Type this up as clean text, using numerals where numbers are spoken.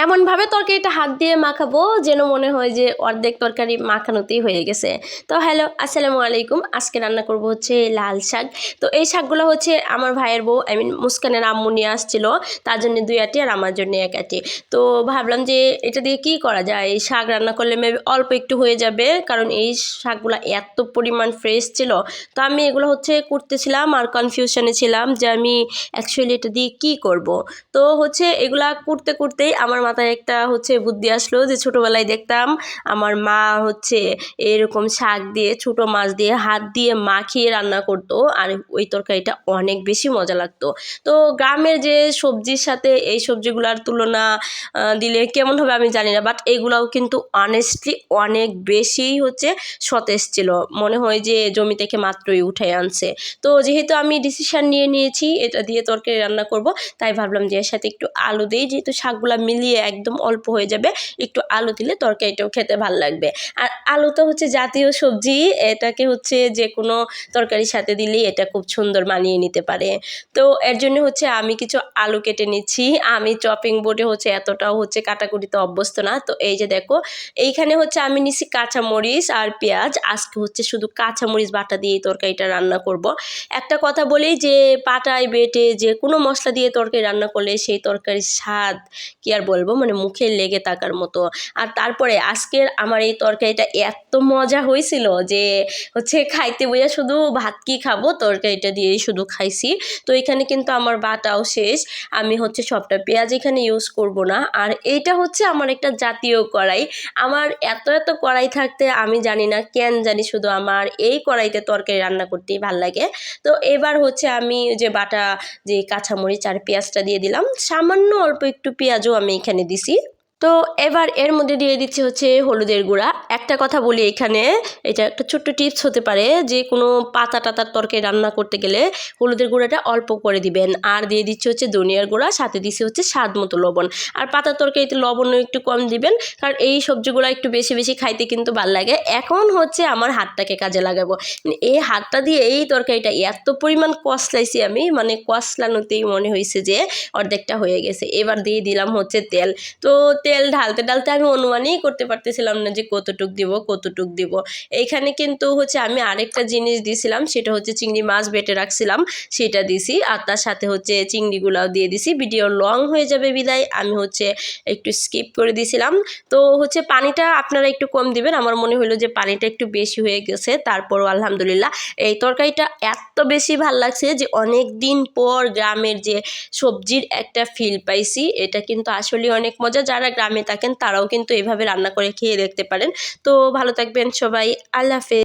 এমনভাবে তরকারিটা হাত দিয়ে মাখাবো যেন মনে হয় যে অর্ধেক তরকারি মাখানোতেই হয়ে গেছে। তো হ্যালো, আসসালামু আলাইকুম। আজকে রান্না করব হচ্ছে লাল শাক। তো এই শাকগুলো হচ্ছে আমার ভাইয়ের বউ মুস্কানের আম্মু নিয়ে আসছিল, তার জন্য 2 আঁটি আর আমার জন্য 1 আঁটি। তো ভাবলাম যে এটা দিয়ে কি করা যায়, এই শাক রান্না করলে মেবি অল্প একটু হয়ে যাবে, কারণ এই শাকগুলো এত পরিমাণ ফ্রেশ ছিল। তো আমি এগুলো হচ্ছে করতেছিলাম আর কনফিউশনে ছিলাম যে আমি অ্যাকচুয়ালি এটা দিয়ে কী করব। তো হচ্ছে এগুলা করতে করতেই আমার মাথায় একটা হচ্ছে বুদ্ধি আসলো, যে ছোটোবেলায় দেখতাম আমার মা হচ্ছে এরকম শাক দিয়ে ছোটো মাছ দিয়ে হাত দিয়ে মাখিয়ে রান্না করতো, আর ওই তরকারিটা অনেক বেশি মজা লাগতো। তো গ্রামের যে সবজির সাথে এই সবজিগুলোর তুলনা দিলে কেমন হবে আমি জানি না, বাট এইগুলাও কিন্তু অনেস্টলি অনেক বেশি হচ্ছে সতেজ ছিল, মনে হয় যে জমি থেকে মাত্রই উঠে আনছে। তো যেহেতু আমি ডিসিশন নিয়ে নিয়েছি এটা দিয়ে তরকারি রান্না করব, তাই ভাবলাম যে এর সাথে একটু আলু দিই, যেহেতু শাকগুলা মিলিয়ে একদম অল্প হয়ে যাবে, একটু আলু দিলে তরকারিটাও খেতে ভালো লাগবে। আর আলু তো হচ্ছে জাতীয় সবজি, এটাকে হচ্ছে যে কোনো তরকারির সাথে দিলেই এটা খুব সুন্দর মানিয়ে নিতে পারে। তো এর জন্য হচ্ছে আমি কিছু আলু কেটে নিচ্ছি। আমি চপিং বোর্ডে হচ্ছে এতটাও হচ্ছে কাটাকুটিতে অভ্যস্ত না। তো এই যে দেখো, এইখানে হচ্ছে আমি নিচ্ছি কাঁচামরিচ আর পেঁয়াজ। আজকে হচ্ছে শুধু কাঁচামরিচ বাটা দিয়ে তরকারিটা রান্না করব। একটা কথা বলি যে পাটায় বেটে যে কোনো মশলা দিয়ে তরকারি রান্না করলে সেই তরকারির স্বাদ কি আর বলবো, মানে মুখে লেগে থাকার মতো। আর তারপরে আজকের আমার এই তরকারিটা এত মজা হয়েছিল যে হচ্ছে খাইতে বইয়া শুধু ভাত কি খাবো, তরকারিটা দিয়েই শুধু খাইছি। তো এখানে কিন্তু আমার বাটাও শেষ, আমি হচ্ছে সবটা পেঁয়াজ এখানে ইউজ করব না। আর এইটা হচ্ছে আমার একটা জাতীয় কড়াই। আমার এত এত কড়াই থাকতে আমি জানি না কেন জানি শুধু আমার এই কড়াইতে তরকারি রান্না করতেই ভাল লাগে। তো এবার হচ্ছে আমি যে বাটা যে কাঁচামরিচ আর পেঁয়াজটা দিয়ে দিলাম, সামান্য অল্প একটু পেঁয়াজও আমি এখানে দিছি। তো এবার এর মধ্যে দিয়ে দিচ্ছি হচ্ছে হলুদের গুঁড়া। একটা কথা বলি এখানে, এটা একটা ছোট্ট টিপস হতে পারে, যে কোনো পাতা টাতার তরকারি রান্না করতে গেলে হলুদের গুঁড়াটা অল্প করে দিবেন। আর দিয়ে দিচ্ছি হচ্ছে ধনিয়ার গুঁড়া, সাথে দিচ্ছি হচ্ছে স্বাদ মতো লবণ। আর পাতার তরকারিতে লবণও একটু কম দিবেন, কারণ এই সবজিগুলো একটু বেশি বেশি খাইতে কিন্তু ভাল লাগে। এখন হচ্ছে আমার হাতটাকে কাজে লাগাবো, এই হাতটা দিয়ে এই তরকারিটা এত পরিমাণ কষলাইছি আমি, মানে কষলানোতেই মনে হয়েছে যে অর্ধেকটা হয়ে গেছে। এবার দিয়ে দিলাম হচ্ছে তেল। তো তেল ঢালতে ঢালতে আমি অনুমানই করতে পারতেছিলাম না যে কতটুক দিব। এইখানে কিন্তু হচ্ছে আমি আরেকটা জিনিস দিয়েছিলাম, সেটা হচ্ছে চিংড়ি মাছ বেটে রাখছিলাম, সেটা দিছি। আর তার সাথে হচ্ছে চিংড়িগুলাও দিয়ে দিছি। ভিডিও লং হয়ে যাবে বিদায় আমি হচ্ছে একটু স্কিপ করে দিয়েছিলাম। তো হচ্ছে পানিটা আপনারা একটু কম দিবেন, আমার মনে হলো যে পানিটা একটু বেশি হয়ে গেছে। তারপরও আলহামদুলিল্লাহ এই তরকারিটা এত বেশি ভাল লাগছে যে অনেক দিন পর গ্রামের যে সবজির একটা ফিল পাইছি। এটা কিন্তু আসলে অনেক মজা, যারা গ্রামে থাকেন তারাও কিন্তু এভাবে রান্না করে খেয়ে দেখতে পারেন। তো ভালো থাকবেন সবাই, আল্লাহ হাফেজ।